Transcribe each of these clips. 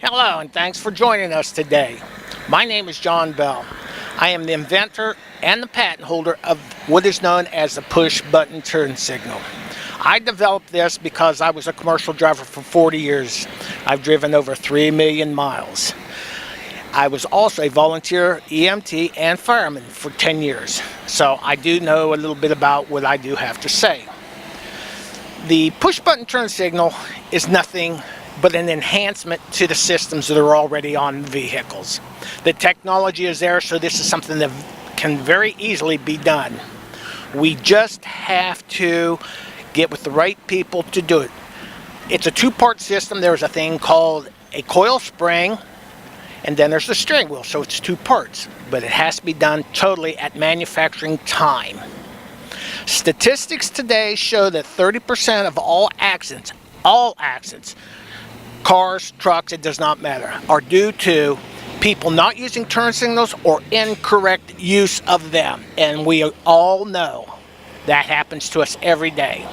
Hello, and thanks for joining us today. My name is John Bell. I am the inventor and the patent holder of what is known as the push-button turn signal. I developed this because I was a commercial driver for 40 years. I've driven over 3 million miles. I was also a volunteer EMT and fireman for 10 years, so I do know a little bit about what I do have to say. The push-button turn signal is nothing but an enhancement to the systems that are already on vehicles. The technology is there, so this is something that can very easily be done. We just have to get with the right people to do it. It's a two-part system. There's a thing called a coil spring, and then there's the steering wheel, so it's two parts, but it has to be done totally at manufacturing time. Statistics today show that 30% of all accidents, cars, trucks, it does not matter, are due to people not using turn signals or incorrect use of them. And we all know that happens to us every day.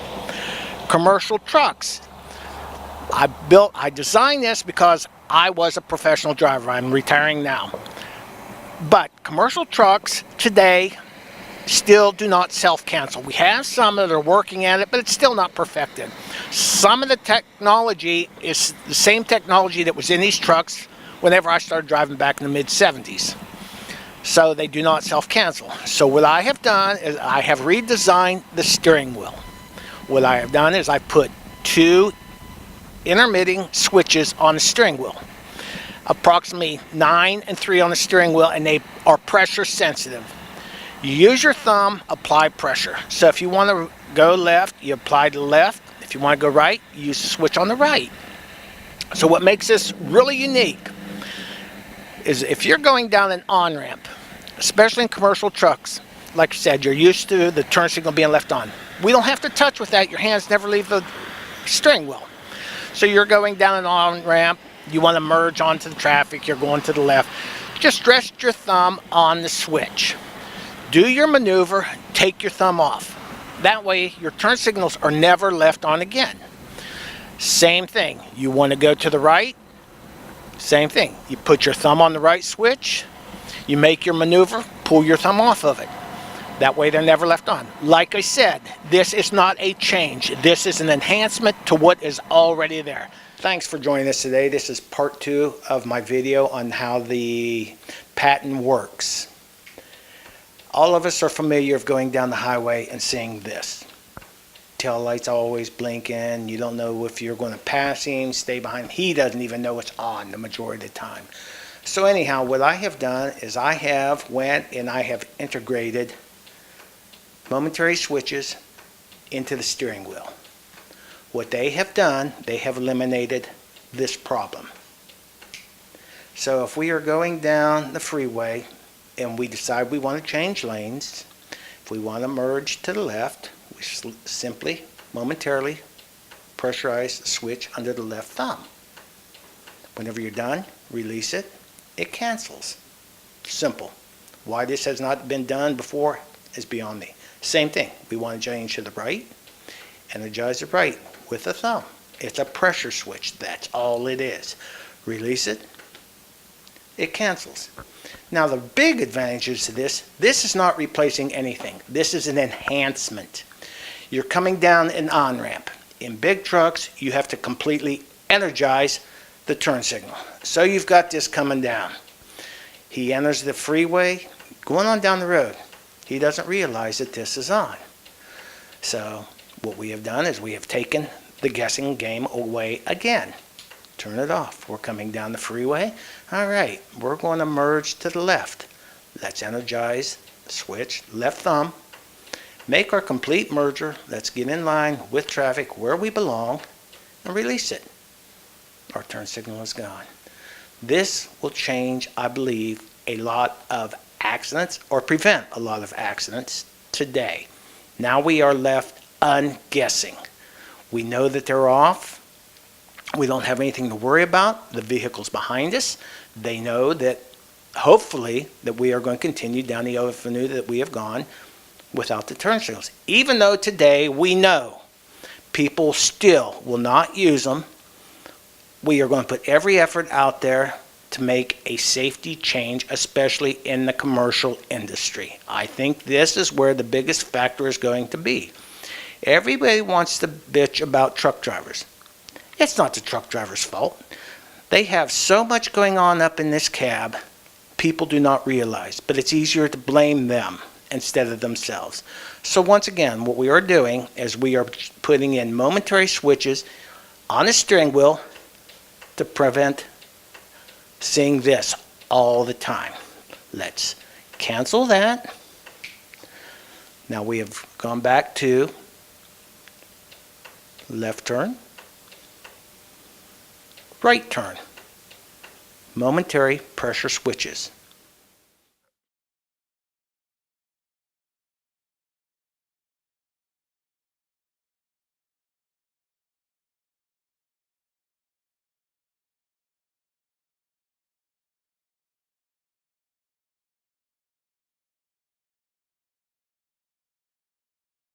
Commercial trucks. I designed this because I was a professional driver. I'm retiring now. But commercial trucks today still do not self-cancel. We have some that are working at it, but it's still not perfected. Some of the technology is the same technology that was in these trucks whenever I started driving back in the mid-70s. So they do not self-cancel. So what I have done is I have redesigned the steering wheel. What I have done is I put two intermitting switches on the steering wheel. Approximately 9 and 3 on the steering wheel, and they are pressure sensitive. You use your thumb, apply pressure. So if you want to go left, you apply to the left. If you want to go right, you use the switch on the right. So what makes this really unique is if you're going down an on-ramp, especially in commercial trucks, like I said, you're used to the turn signal being left on. We don't have to touch with that. Your hands never leave the steering wheel. So you're going down an on-ramp, you want to merge onto the traffic, you're going to the left. Just rest your thumb on the switch. Do your maneuver, take your thumb off. That way your turn signals are never left on again. Same thing, you want to go to the right, same thing. You put your thumb on the right switch, you make your maneuver, pull your thumb off of it. That way they're never left on. Like I said, this is not a change. This is an enhancement to what is already there. Thanks for joining us today. This is part 2 of my video on how the patent works. All of us are familiar of going down the highway and seeing this. Tail lights always blinking. You don't know if you're going to pass him, stay behind him. He doesn't even know it's on the majority of the time. So anyhow, what I have done is I have went and I have integrated momentary switches into the steering wheel. What they have done, they have eliminated this problem. So if we are going down the freeway and we decide we want to change lanes, if we want to merge to the left, we simply momentarily pressurize the switch under the left thumb. Whenever you're done, release it, it cancels. Simple. Why this has not been done before is beyond me. Same thing, we want to change to the right, energize the right with the thumb. It's a pressure switch, that's all it is. Release it, it cancels. Now the big advantages to this is not replacing anything. This is an enhancement. You're coming down an on-ramp. In big trucks, you have to completely energize the turn signal. So you've got this coming down. He enters the freeway, going on down the road. He doesn't realize that this is on. So what we have done is we have taken the guessing game away again. Turn it off. We're coming down the freeway. All right, we're going to merge to the left. Let's energize the switch, left thumb. Make our complete merger. Let's get in line with traffic where we belong and release it. Our turn signal is gone. This will change, I believe, a lot of accidents or prevent a lot of accidents today. Now we are left unguessing. We know that they're off. We don't have anything to worry about. The vehicle's behind us. They know that hopefully that we are going to continue down the avenue that we have gone without the turn signals. Even though today we know people still will not use them we are going to put every effort out there to make a safety change, especially in the commercial industry. I think this is where the biggest factor is going to be. Everybody wants to bitch about truck drivers. It's not the truck driver's fault. They have so much going on up in this cab, people do not realize, but it's easier to blame them instead of themselves. So once again, what we are doing is we are putting in momentary switches on a steering wheel to prevent seeing this all the time. Let's cancel that. Now we have gone back to left turn, right turn, momentary pressure switches.